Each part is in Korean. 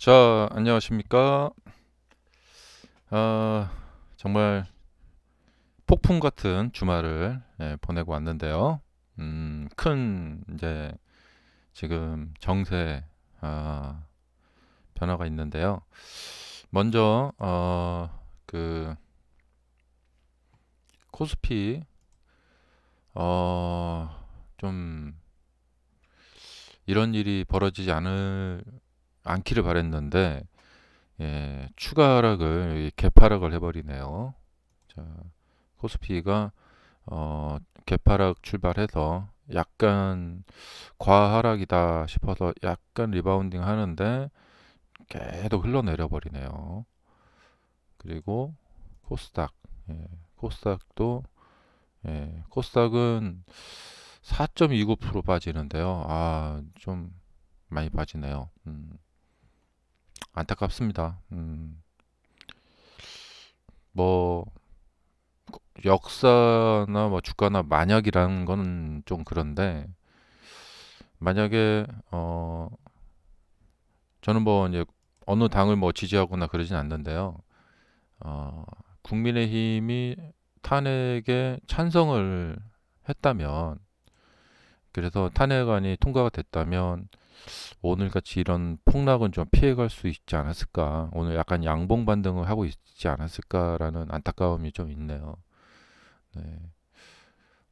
자, 안녕하십니까? 아, 정말 폭풍 같은 주말을 보내고 왔는데요. 큰 이제 지금 정세 아, 변화가 있는데요. 먼저 그 코스피 좀 이런 일이 벌어지지 않기를 바랬는데 추가 하락을 개파락을 해버리네요. 자, 코스피가 개파락 출발해서 약간 과하락이다 싶어서 약간 리바운딩 하는데 계속 흘러내려 버리네요. 그리고 코스닥, 예, 코스닥도 코스닥은 4.29% 빠지는데요. 좀 많이 빠지네요. 안타깝습니다. 뭐 역사나 뭐 주가나 만약이라는 거는 좀 그런데 만약에 저는 뭐 이제 어느 당을 뭐 지지하거나 그러진 않는데요. 어, 국민의힘이 탄핵에 찬성을 했다면, 그래서 탄핵안이 통과가 됐다면 오늘같이 이런 폭락은 좀 피해갈 수 있지 않았을까? 오늘 약간 양봉 반등을 하고 있지 않았을까라는 안타까움이 좀 있네요. 네.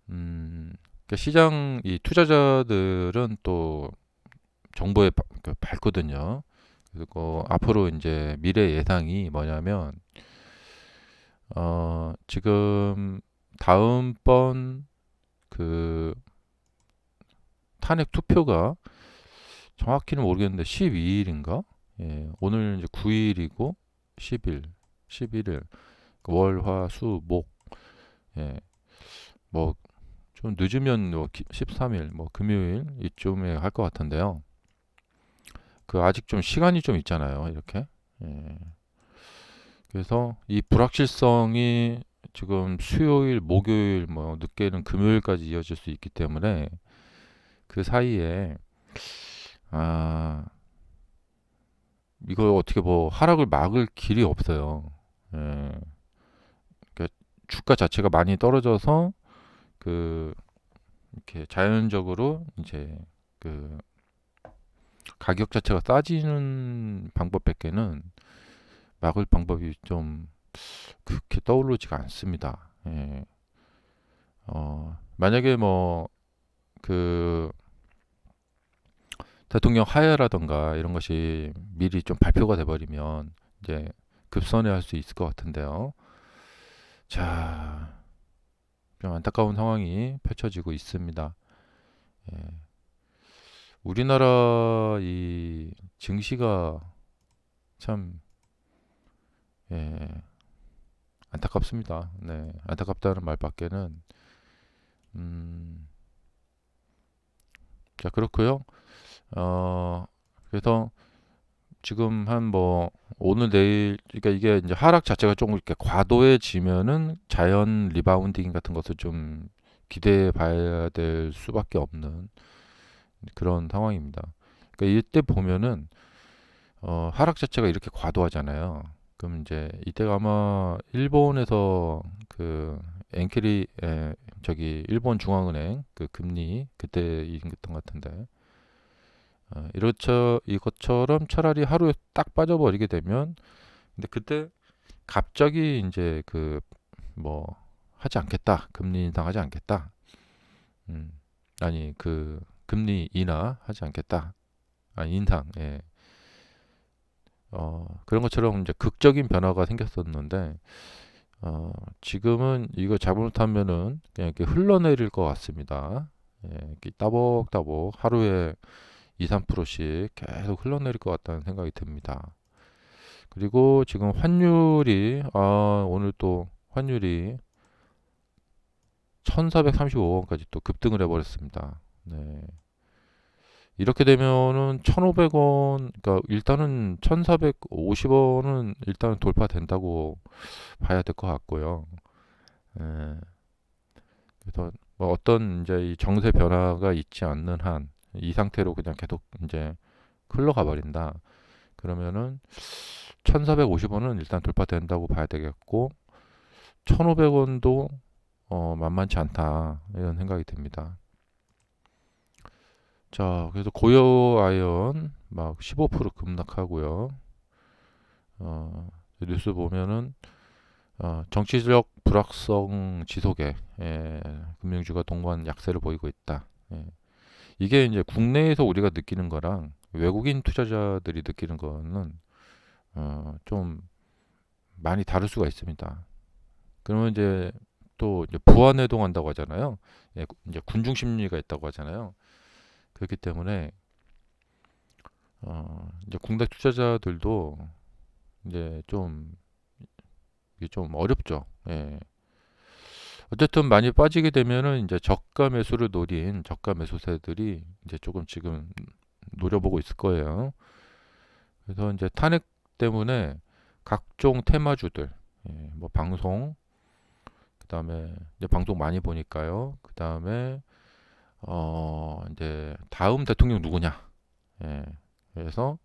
그러니까 시장 이 투자자들은 또 정보에 밝거든요. 그리고 앞으로 이제 미래 예상이 뭐냐면 지금 다음번 그 탄핵 투표가 정확히는 모르겠는데 12일인가? 예, 오늘 이제 9일이고 10일, 11일, 월, 화, 수, 목, 예, 뭐 좀 늦으면 뭐 13일, 뭐 금요일 이쯤에 할 것 같은데요. 그 아직 좀 시간이 좀 있잖아요, 이렇게. 예, 그래서 이 불확실성이 지금 수요일, 목요일, 뭐 늦게는 금요일까지 이어질 수 있기 때문에 그 사이에 아 이거 어떻게 뭐 하락을 막을 길이 없어요. 예, 그러니까 주가 자체가 많이 떨어져서 그 이렇게 자연적으로 이제 그 가격 자체가 싸지는 방법밖에는 막을 방법이 좀 그렇게 떠오르지가 않습니다. 예. 만약에 뭐 그 대통령 하야라던가 이런 것이 미리 좀 발표가 돼버리면 이제 급선회할 수 있을 것 같은데요. 자, 좀 안타까운 상황이 펼쳐지고 있습니다. 예. 우리나라 이 증시가 참 예, 안타깝습니다. 네, 안타깝다는 말밖에는 음, 자 그렇고요. 어, 그래서 지금 한 뭐 오늘 내일 그러니까 이게 이제 하락 자체가 조금 이렇게 과도해지면은 자연 리바운딩 같은 것을 좀 기대해 봐야 될 수밖에 없는 그런 상황입니다. 그러니까 이때 보면은 하락 자체가 이렇게 과도하잖아요. 그럼 이제 이때가 아마 일본에서 그 엔케리 저기 일본 중앙은행 그 금리 그때 있던 것 같은데 이것처럼 차라리 하루에 딱 빠져버리게 되면 근데 그때 갑자기 이제 그 뭐 하지 않겠다 금리 인상하지 않겠다 음 아니 그 금리 인하 하지 않겠다 아니 인상 예 그런 것처럼 이제 극적인 변화가 생겼었는데 지금은 이거 잘못하면은 그냥 이렇게 흘러내릴 것 같습니다. 예, 이렇게 따복따복 하루에 2, 3%씩 계속 흘러내릴 것 같다는 생각이 듭니다. 그리고 지금 환율이 오늘 또 환율이 1,435원까지 또 급등을 해버렸습니다. 네. 이렇게 되면은 1,500원, 그러니까 일단은 1,450원은 일단은 돌파된다고 봐야 될 것 같고요. 예. 그래서 뭐 어떤 이제 이 정세 변화가 있지 않는 한 이 상태로 그냥 계속 이제 흘러가 버린다. 그러면은 1,450원은 일단 돌파된다고 봐야 되겠고 1,500원도 만만치 않다 이런 생각이 듭니다. 자, 그래서 고요 아이언 막 15% 급락하고요. 뉴스 보면은 정치적 불확성 지속에 금융주가 동반 약세를 보이고 있다. 이게 이제 국내에서 우리가 느끼는 거랑 외국인 투자자들이 느끼는 거는 좀 많이 다를 수가 있습니다. 그러면 이제 또 이제 부안해동한다고 하잖아요. 이제 군중 심리가 있다고 하잖아요. 그렇기 때문에 이제 국내 투자자들도 이제 좀 이게 좀 어렵죠. 예. 어쨌든 많이 빠지게 되면은 이제 저가 매수를 노린 저가 매수세들이 이제 조금 지금 노려보고 있을 거예요. 그래서 이제 탄핵 때문에 각종 테마주들, 뭐 방송, 그다음에 이제 방송 많이 보니까요. 그다음에 이제 다음 대통령 누구냐? 예. 그래서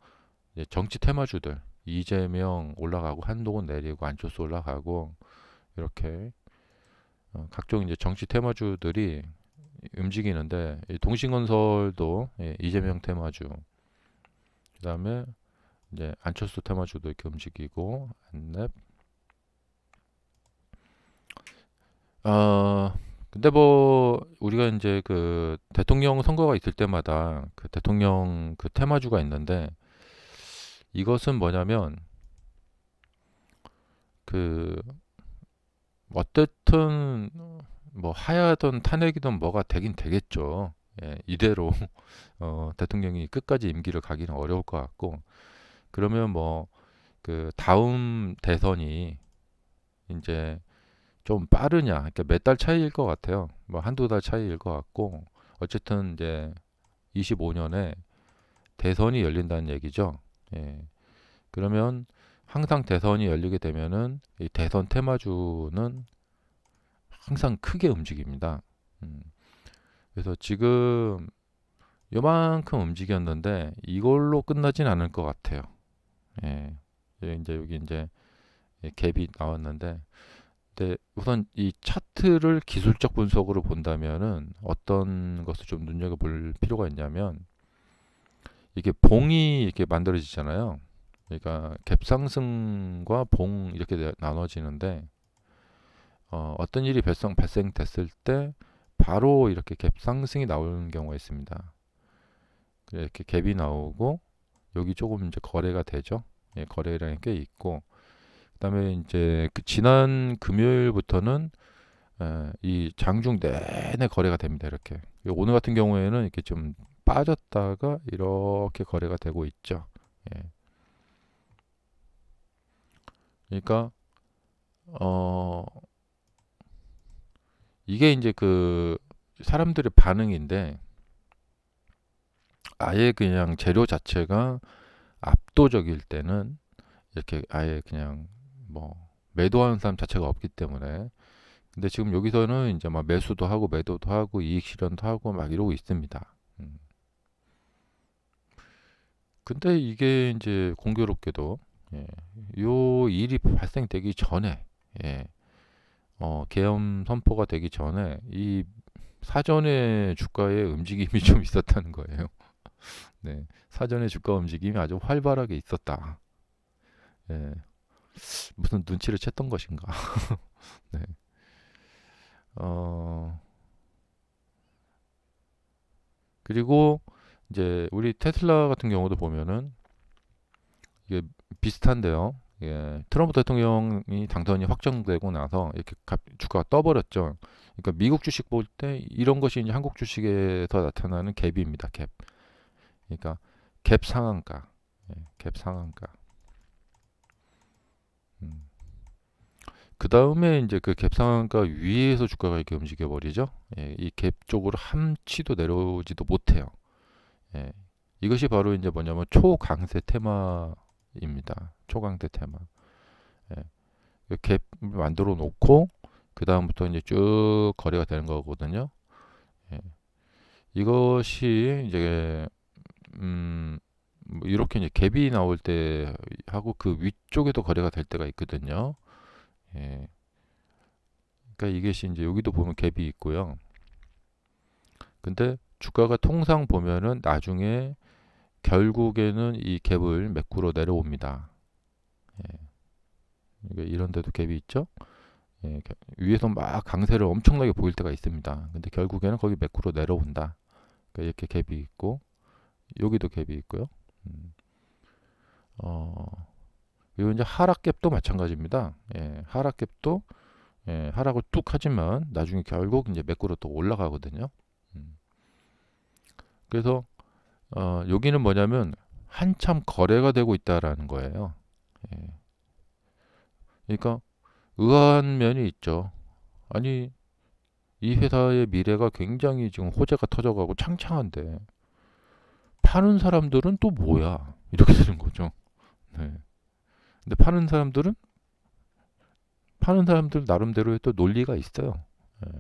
이제 정치 테마주들 이재명 올라가고 한동훈 내리고 안철수 올라가고 이렇게 각종 이제 정치 테마주들이 움직이는데 이 동신건설도 이재명 테마주 그다음에 이제 안철수 테마주도 이렇게 움직이고 안랩 근데 뭐 우리가 이제 그 대통령 선거가 있을 때마다 그 대통령 그 테마주가 있는데 이것은 뭐냐면 그 어쨌든 뭐 하야든 탄핵이든 뭐가 되긴 되겠죠. 이대로 대통령이 끝까지 임기를 가기는 어려울 것 같고 그러면 뭐 그 다음 대선이 이제 좀 빠르냐, 그러니까 몇 달 차이일 것 같아요. 뭐 한두 달 차이일 것 같고 어쨌든 이제 25년에 대선이 열린다는 얘기죠. 예. 그러면 항상 대선이 열리게 되면은 이 대선 테마주는 항상 크게 움직입니다. 음. 그래서 지금 요만큼 움직였는데 이걸로 끝나진 않을 것 같아요. 예. 이제 여기 이제 갭이 나왔는데, 근데 우선 이 차트를 기술적 분석으로 본다면은 어떤 것을 좀 눈여겨볼 필요가 있냐면 이게 봉이 이렇게 만들어지잖아요. 그러니까 갭상승과 봉 이렇게 나눠지는데 어떤 일이 발생됐을 때 바로 이렇게 갭상승이 나오는 경우가 있습니다. 이렇게 갭이 나오고 여기 조금 이제 거래가 되죠. 거래량이 꽤 있고 그다음에 이제 그 지난 금요일부터는 이 장중 내내 거래가 됩니다. 이렇게 오늘 같은 경우에는 이렇게 좀 빠졌다가 이렇게 거래가 되고 있죠. 예. 그러니까 어 이게 이제 그 사람들의 반응인데 아예 그냥 재료 자체가 압도적일 때는 이렇게 아예 그냥 뭐 매도하는 사람 자체가 없기 때문에 근데 지금 여기서는 이제 막 매수도 하고 매도도 하고 이익 실현도 하고 막 이러고 있습니다. 근데 이게 이제 공교롭게도 예, 요 일이 발생되기 전에 예, 계엄 선포가 되기 전에 이 사전에 주가의 움직임이 좀 있었다는 거예요. 네, 사전에 주가 움직임이 아주 활발하게 있었다. 예, 무슨 눈치를 챘던 것인가. 네, 어, 그리고 이제 우리 테슬라 같은 경우도 보면은 이게 비슷한데요. 트럼프 대통령이 당선이 확정되고 나서 이렇게 주가가 떠버렸죠. 그러니까 미국 주식 볼 때 이런 것이 이제 한국 주식에서 나타나는 갭입니다. 갭. 그러니까 갭 상한가. 갭 상한가. 음. 그 다음에 이제 그 갭 상한가 위에서 주가가 이렇게 움직여 버리죠. 이 갭 쪽으로 한치도 내려오지도 못해요. 예. 이것이 바로 이제 뭐냐면 초강세 테마입니다. 초강세 테마. 예. 갭 만들어 놓고 그 다음부터 이제 쭉 거래가 되는 거거든요. 예. 이것이 이제 뭐 이렇게 이제 갭이 나올 때 하고 그 위쪽에도 거래가 될 때가 있거든요. 예. 그러니까 이것이 이제 여기도 보면 갭이 있고요. 근데 주가가 통상 보면은 나중에 결국에는 이 갭을 매꾸러 내려옵니다. 예. 그러니까 이런 데도 갭이 있죠. 예. 위에서 막 강세를 엄청나게 보일 때가 있습니다. 근데 결국에는 거기 매꾸러 내려온다. 그러니까 이렇게 갭이 있고 여기도 갭이 있고요. 음. 그리고 이제 하락갭도 마찬가지입니다. 예. 하락갭도 하락을 뚝 하지만 나중에 결국 이제 매꾸러 또 올라가거든요. 음. 그래서 여기는 뭐냐면 한참 거래가 되고 있다라는 거예요. 예. 그러니까 의아한 면이 있죠. 아니 이 회사의 미래가 굉장히 지금 호재가 터져가고 창창한데 파는 사람들은 또 뭐야? 이렇게 되는 거죠. 네. 근데 파는 사람들 나름대로의 또 논리가 있어요. 예.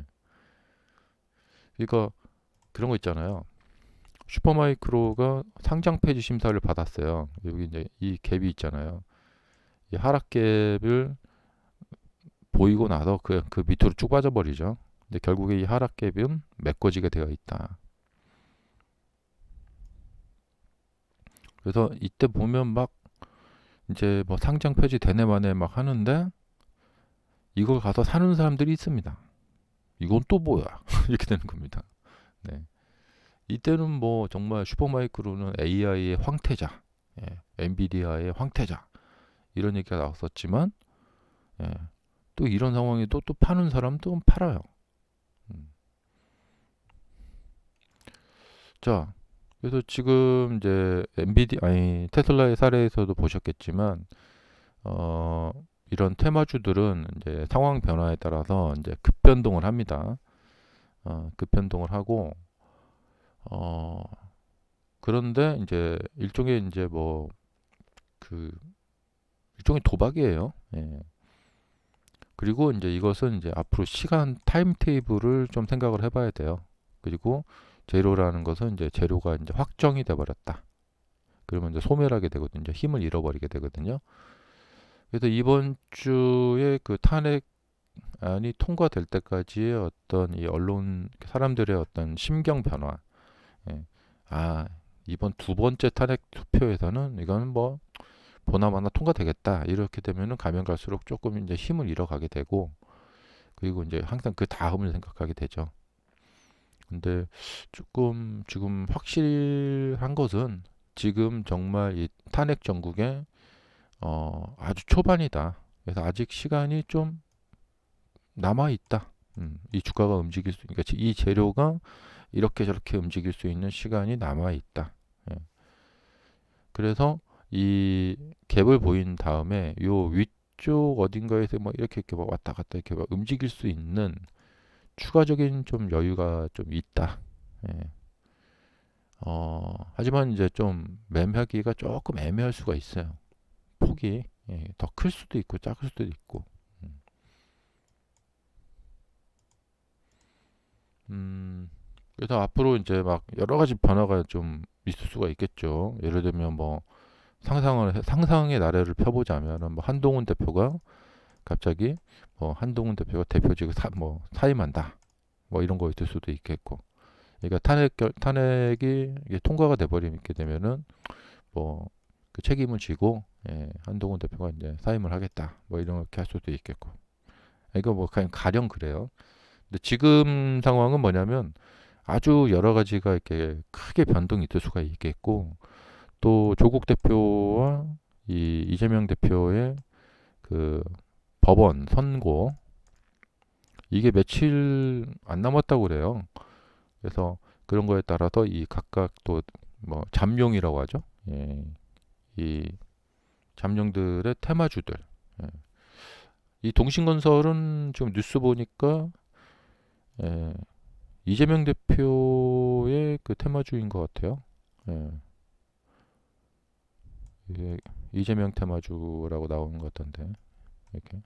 그러니까 그런 거 있잖아요. 슈퍼마이크로가 상장 폐지 심사를 받았어요. 여기 이제 이 갭이 있잖아요. 이 하락갭을 보이고 나서 그 밑으로 쭉 빠져버리죠. 근데 결국에 이 하락갭은 메꿔지게 되어 있다. 그래서 이때 보면 막 이제 뭐 상장 폐지 되네 마네 막 하는데 이걸 가서 사는 사람들이 있습니다. 이건 또 뭐야? 이렇게 되는 겁니다. 네. 이때는 뭐 정말 슈퍼마이크로는 AI의 황태자, 엔비디아의 황태자 이런 얘기가 나왔었지만 예, 또 이런 상황에도 또 파는 사람도 팔아요. 음. 자, 그래서 지금 이제 테슬라의 사례에서도 보셨겠지만 어, 이런 테마주들은 이제 상황 변화에 따라서 이제 급변동을 합니다. 급변동을 하고 어, 그런데 이제 일종의 이제 뭐 그 일종의 도박이에요. 예. 그리고 이제 이것은 이제 앞으로 시간 타임 테이블을 좀 생각을 해봐야 돼요. 그리고 재료라는 것은 이제 재료가 이제 확정이 돼 버렸다. 그러면 이제 소멸하게 되거든요. 힘을 잃어버리게 되거든요. 그래서 이번 주에 그 탄핵안이 통과될 때까지의 어떤 이 언론 사람들의 어떤 심경 변화. 예. 아, 이번 두 번째 탄핵 투표에서는 이거는 뭐 보나마나 통과되겠다. 이렇게 되면은 가면 갈수록 조금 이제 힘을 잃어가게 되고 그리고 이제 항상 그 다음을 생각하게 되죠. 근데 조금 지금 확실한 것은 지금 정말 이 탄핵 정국의 아주 초반이다. 그래서 아직 시간이 좀 남아 있다. 이 주가가 움직일 수, 그러니까 이 재료가 이렇게 저렇게 움직일 수 있는 시간이 남아 있다. 예. 그래서 이 갭을 보인 다음에 요 위쪽 어딘가에서 뭐 이렇게 막 왔다 갔다 이렇게 막 움직일 수 있는 추가적인 좀 여유가 좀 있다. 예. 하지만 이제 좀 매매하기가 조금 애매할 수가 있어요. 폭이 더 클 수도 있고 작을 수도 있고. 음, 그래서 앞으로 이제 막 여러 가지 변화가 좀 있을 수가 있겠죠. 예를 들면 뭐 상상의 나래를 펴보자면 뭐 한동훈 대표가 갑자기 뭐 한동훈 대표가 대표직을 뭐 사임한다. 뭐 이런 거 있을 수도 있겠고. 그러니까 탄핵이 이게 통과가 돼버리게 되면은 뭐 그 책임을 지고 한동훈 대표가 이제 사임을 하겠다. 뭐 이렇게 할 수도 있겠고. 이거 뭐 그냥 가령 그래요. 근데 지금 상황은 뭐냐면 아주 여러 가지가 이렇게 크게 변동이 있을 수가 있겠고 또 조국 대표와 이 이재명 대표의 그 법원 선고 이게 며칠 안 남았다고 그래요. 그래서 그런 거에 따라서 이 각각 또 뭐 잠룡이라고 하죠. 이 잠룡들의 테마주들. 예. 이 동신건설은 지금 뉴스 보니까 예, 이재명 대표의 그 테마주인 것 같아요. 예. 이게 이재명 테마주라고 나오는 것 같던데 이렇게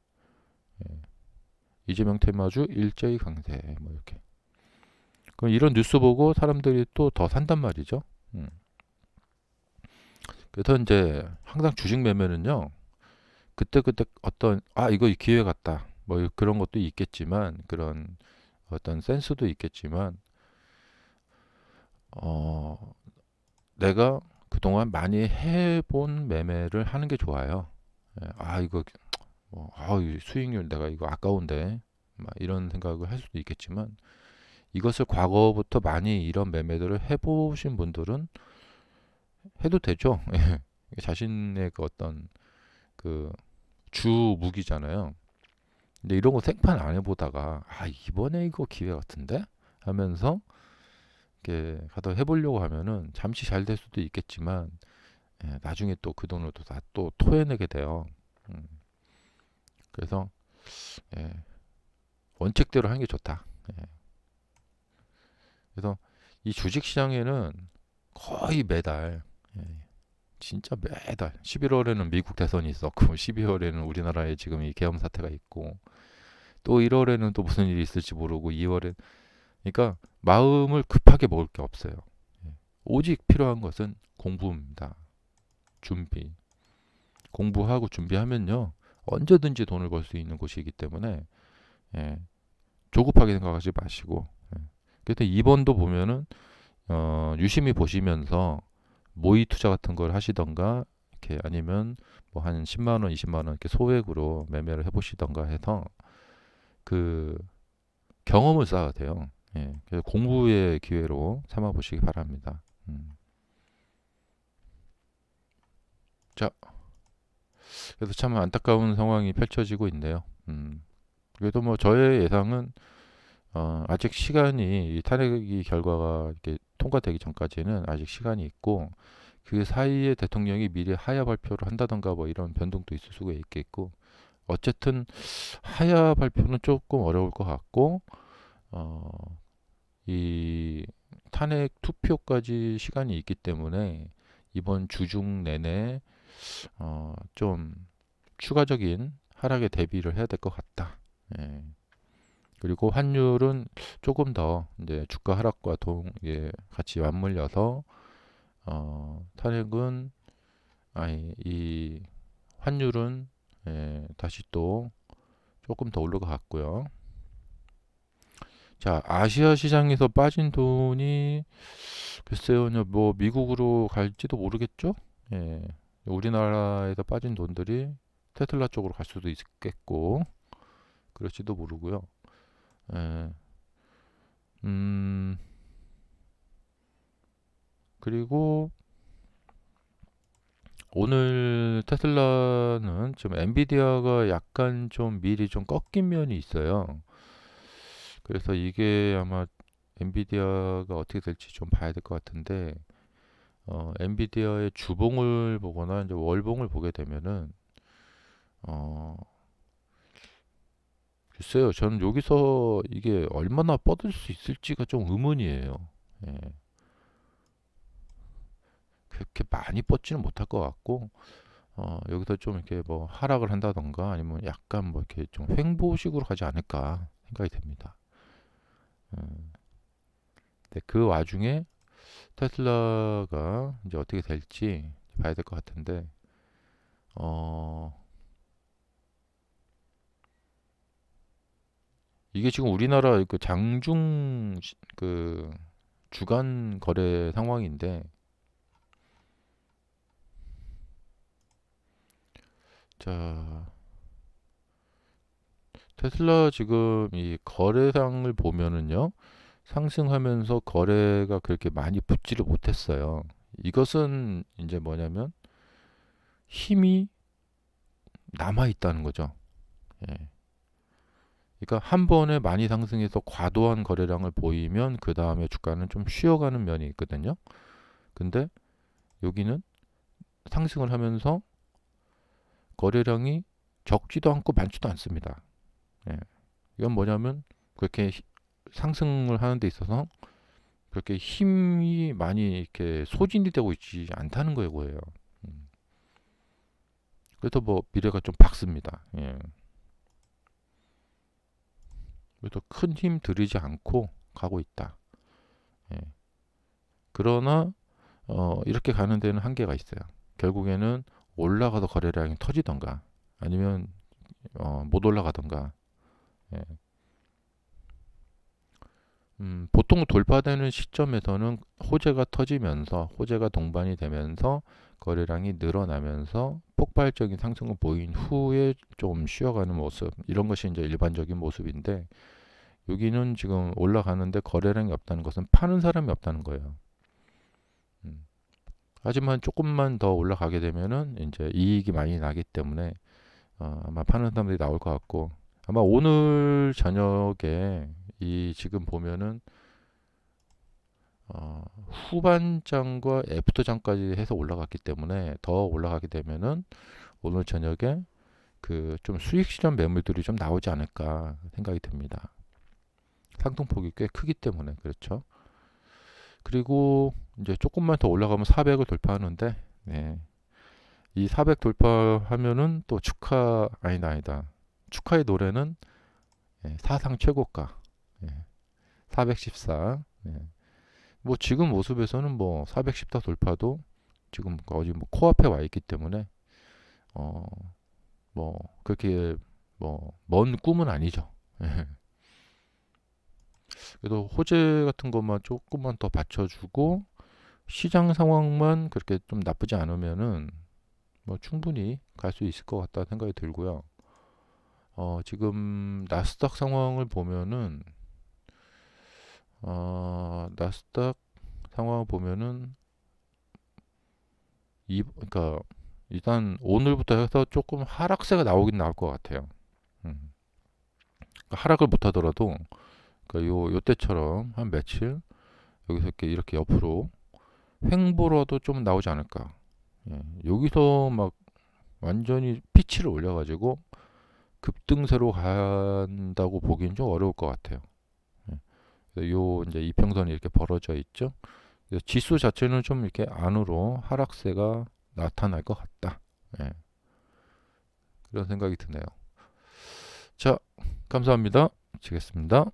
이재명 테마주 일제히 강세 뭐 이렇게. 그럼 이런 뉴스 보고 사람들이 또 더 산단 말이죠. 음. 그래서 이제 항상 주식 매매는요. 그때그때 어떤 이거 기회 같다. 뭐 그런 것도 있겠지만 그런 어떤 센스도 있겠지만 어 내가 그동안 많이 해본 매매를 하는 게 좋아요. 예, 이거 이 수익률 내가 이거 아까운데 막 이런 생각을 할 수도 있겠지만 이것을 과거부터 많이 이런 매매들을 해보신 분들은 해도 되죠. 예. 자신의 그 어떤 그 주 무기잖아요. 근데 이런 거 생판 안 해보다가 이번에 이거 기회 같은데 하면서 이렇게 가서 해보려고 하면은 잠시 잘 될 수도 있겠지만 나중에 또 그 돈을 또 다 또 토해내게 돼요. 음, 그래서 예, 원칙대로 하는 게 좋다. 예, 그래서 이 주식 시장에는 거의 매달 예, 진짜 매달 11월에는 미국 대선이 있었고 12월에는 우리나라에 지금 이 계엄 사태가 있고 또 1월에는 또 무슨 일이 있을지 모르고 2월에 그러니까 마음을 급하게 먹을 게 없어요. 예, 오직 필요한 것은 공부입니다. 준비. 공부하고 준비하면요. 언제든지 돈을 벌 수 있는 곳이기 때문에 예, 조급하게 생각하지 마시고 예. 그래서 이번도 보면은 유심히 보시면서 모의 투자 같은 걸 하시던가 이렇게 아니면 뭐 한 10만 원, 20만 원 이렇게 소액으로 매매를 해보시던가 해서 그 경험을 쌓아야 돼요. 예, 그래서 공부의 기회로 삼아 보시기 바랍니다. 자, 그래서 참 안타까운 상황이 펼쳐지고 있네요. 그래도 뭐 저의 예상은 아직 시간이 이 탄핵이 결과가 이렇게 통과되기 전까지는 아직 시간이 있고 그 사이에 대통령이 미리 하야 발표를 한다던가 뭐 이런 변동도 있을 수가 있겠고 어쨌든 하야 발표는 조금 어려울 것 같고 어, 이 탄핵 투표까지 시간이 있기 때문에 이번 주중 내내 좀 추가적인 하락에 대비를 해야 될 것 같다. 예. 그리고 환율은 조금 더 이제 주가 하락과 같이 맞물려서 탄핵은 이 환율은 다시 또 조금 더 오를 것 같고요. 자, 아시아 시장에서 빠진 돈이 글쎄요, 뭐 미국으로 갈지도 모르겠죠. 예, 우리나라에서 빠진 돈들이 테슬라 쪽으로 갈 수도 있겠고 그럴지도 모르고요. 예, 음, 그리고 오늘 테슬라는 지금 엔비디아가 약간 좀 미리 좀 꺾인 면이 있어요. 그래서 이게 아마 엔비디아가 어떻게 될지 좀 봐야 될 것 같은데, 엔비디아의 주봉을 보거나 이제 월봉을 보게 되면은, 어, 글쎄요, 저는 여기서 이게 얼마나 뻗을 수 있을지가 좀 의문이에요. 예, 그렇게 많이 뻗지는 못할 것 같고, 여기서 좀 이렇게 뭐 하락을 한다던가 아니면 약간 뭐 이렇게 좀 횡보식으로 가지 않을까 생각이 됩니다. 음, 근데 그 와중에 테슬라가 이제 어떻게 될지 봐야 될 것 같은데, 어, 이게 지금 우리나라 그 장중 그 주간 거래 상황인데, 자, 테슬라 지금 이 거래상을 보면은요, 상승하면서 거래가 그렇게 많이 붙지를 못했어요. 이것은 이제 뭐냐면 힘이 남아 있다는 거죠. 예. 그러니까 한 번에 많이 상승해서 과도한 거래량을 보이면 그 다음에 주가는 좀 쉬어가는 면이 있거든요. 근데 여기는 상승을 하면서 거래량이 적지도 않고 많지도 않습니다. 예. 이건 뭐냐면 그렇게 상승을 하는 데 있어서 그렇게 힘이 많이 이렇게 소진이 되고 있지 않다는 거예요. 음. 그래서 뭐 미래가 좀 밝습니다. 예. 그래서 큰 힘 들이지 않고 가고 있다. 예. 그러나 이렇게 가는 데는 한계가 있어요. 결국에는 올라가서 거래량이 터지던가 아니면 못 올라가던가. 예. 보통 돌파되는 시점에서는 호재가 터지면서 호재가 동반이 되면서 거래량이 늘어나면서 폭발적인 상승을 보인 후에 좀 쉬어가는 모습, 이런 것이 이제 일반적인 모습인데, 여기는 지금 올라가는데 거래량이 없다는 것은 파는 사람이 없다는 거예요. 음. 하지만 조금만 더 올라가게 되면은 이제 이익이 많이 나기 때문에 아마 파는 사람들이 나올 것 같고, 아마 오늘 저녁에 이 지금 보면은 후반장과 애프터장까지 해서 올라갔기 때문에 더 올라가게 되면은 오늘 저녁에 그 좀 수익 실현 매물들이 좀 나오지 않을까 생각이 듭니다. 상승폭이 꽤 크기 때문에 그렇죠. 그리고 이제 조금만 더 올라가면 400을 돌파하는데, 네. 이 400 돌파하면은 또 아니다. 축하의 노래는 사상 최고가 414. 뭐 지금 모습에서는 뭐 414 돌파도 지금 거의 뭐 코앞에 와 있기 때문에 어 뭐 그렇게 뭐 먼 꿈은 아니죠. 그래도 호재 같은 것만 조금만 더 받쳐주고 시장 상황만 그렇게 좀 나쁘지 않으면은 뭐 충분히 갈 수 있을 것 같다 생각이 들고요. 지금 나스닥 상황을 보면은 나스닥 상황을 보면은 그러니까 일단 오늘부터 해서 조금 하락세가 나오긴 나올 것 같아요. 음. 그러니까 하락을 못 하더라도 그러니까 요때처럼 한 며칠 여기서 이렇게 옆으로 횡보라도 좀 나오지 않을까. 예. 여기서 막 완전히 피치를 올려가지고 급등세로 간다고 보기엔 좀 어려울 것 같아요. 예. 요 이제 이평선이 이렇게 벌어져 있죠. 그래서 지수 자체는 좀 이렇게 안으로 하락세가 나타날 것 같다. 예. 그런 생각이 드네요. 자, 감사합니다. 마치겠습니다.